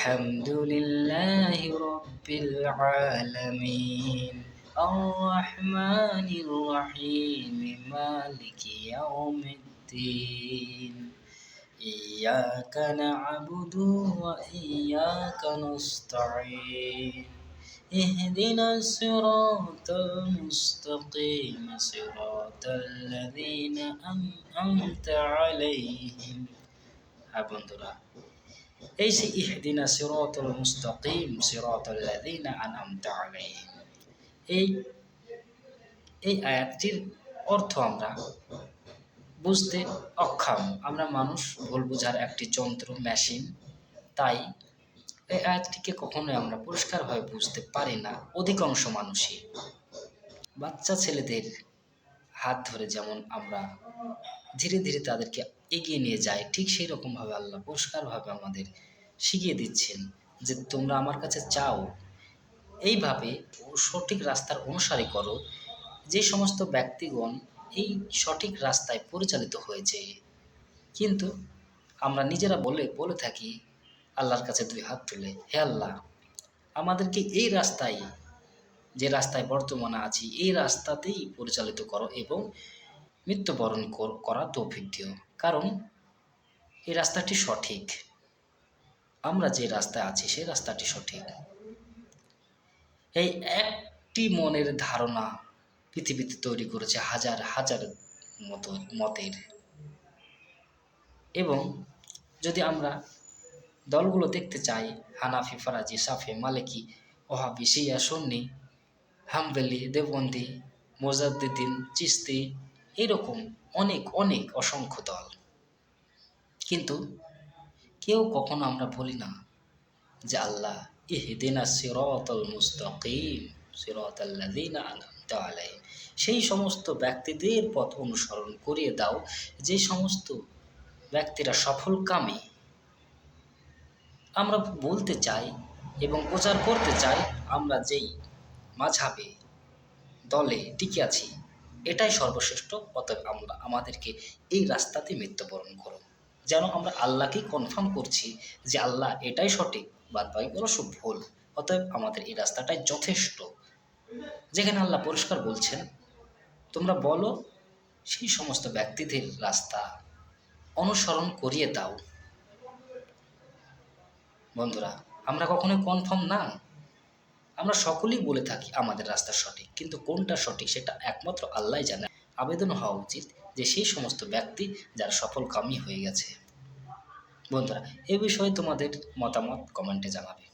আলহামদুলিল্লাহি রাব্বিল আলামিন আর-রাহমানির রহিম মালিকি ইয়াউমিদ্দিন ইয়্যাকা না'বুদু ওয়া ইয়্যাকা নাস্তাঈন ইহদিনাস সিরাতাল মুস্তাকিম সিরাতাল্লাযীনা আন'আমতা আলাইহিম। বন্ধুরা, এই যে ইহদিনা সিরাতাল মুস্তাকিম সিরাতাল্লাযীনা আন'আমতা আলাইহিম, এই আয়াতটির অর্থ আমরা বুঝতে অক্ষম। আমরা মানুষ, ভুল বোঝার একটি যন্ত্র, মেশিন। তাই এই আয়াতটিকে কখনোই আমরা পরিষ্কারভাবে বুঝতে পারি না। অধিকাংশ মানুষই বাচ্চা ছেলেদের হাত ধরে যেমন আমরা ধীরে ধীরে তাদেরকে এগিয়ে নিয়ে যাই, ঠিক সেই রকমভাবে আল্লাহ পরিষ্কারভাবে আমাদের শিখিয়ে দিচ্ছেন যে তোমরা আমার কাছে চাও, এইভাবে সঠিক রাস্তার অনুসারী করো। যে সমস্ত ব্যক্তিগণ এই সঠিক রাস্তায় পরিচালিত হয়েছে, কিন্তু আমরা নিজেরা বলে থাকি আল্লাহর কাছে দুই হাত তুলে, হে আল্লাহ, আমাদেরকে এই রাস্তায়, যে রাস্তায় বর্তমানে আছি, এই রাস্তাতেই পরিচালিত করো এবং মৃত্যুবরণ করা তৌফিক দিও। কারণ এই রাস্তাটি সঠিক, আমরা যে রাস্তায় আছি সেই রাস্তাটি সঠিক। এই একটি মনের ধারণা পৃথিবীতে তৈরি করেছে হাজার হাজার মতের। এবং যদি আমরা দলগুলো দেখতে চাই, হানাফি, ফারাজি, শাফি, মালিকি, ওহাবি, শিয়া, সুন্নি, হাম্বলি, দেওবন্দি, মুজাদ্দিদিন, চিশতি, এরকম অনেক অনেক অসংখ্য দল। কিন্তু কেউ কখনো আমরা বলি না যে আল্লাহ ইহদিনাস সিরাতাল মুস্তাকিম সিরাতাল্লাযীনা আন'আমতা আলাইহিম, সেই সমস্ত ব্যক্তিদের পথ অনুসরণ করিয়ে দাও যে সমস্ত ব্যক্তিরা সফলকামী। আমরা বলতে চাই এবং প্রচার করতে চাই আমরা যেই মাযহাবে, দলে টিকে আছি এটাই সর্বশ্রেষ্ঠ, অতএব আমরা আমাদেরকে এই রাস্তাতে মৃত্যুবরণ করো। যেন আমরা আল্লাহকেই কনফার্ম করছি যে আল্লাহ এটাই সঠিক, বাদ বাকিগুলো সব ভুল, অতএব আমাদের এই রাস্তাটাই যথেষ্ট। যেখানে আল্লাহ পরিষ্কার বলছেন তোমরা বলো সেই সমস্ত ব্যক্তিদের রাস্তা অনুসরণ করিয়ে দাও। বন্ধুরা, আমরা কখনোই কনফার্ম না। আমরা সকলেই বলে থাকি আমাদের রাস্তা সঠিক, কিন্তু কোনটা সঠিক সেটা একমাত্র আল্লাহই জানে। আবেদন হওয়া উচিত যে সেই সমস্ত ব্যক্তি যারা সফলকামী হয়ে গেছে। বন্ধুরা, এ বিষয়ে তোমাদের মতামত কমেন্টে জানাবে।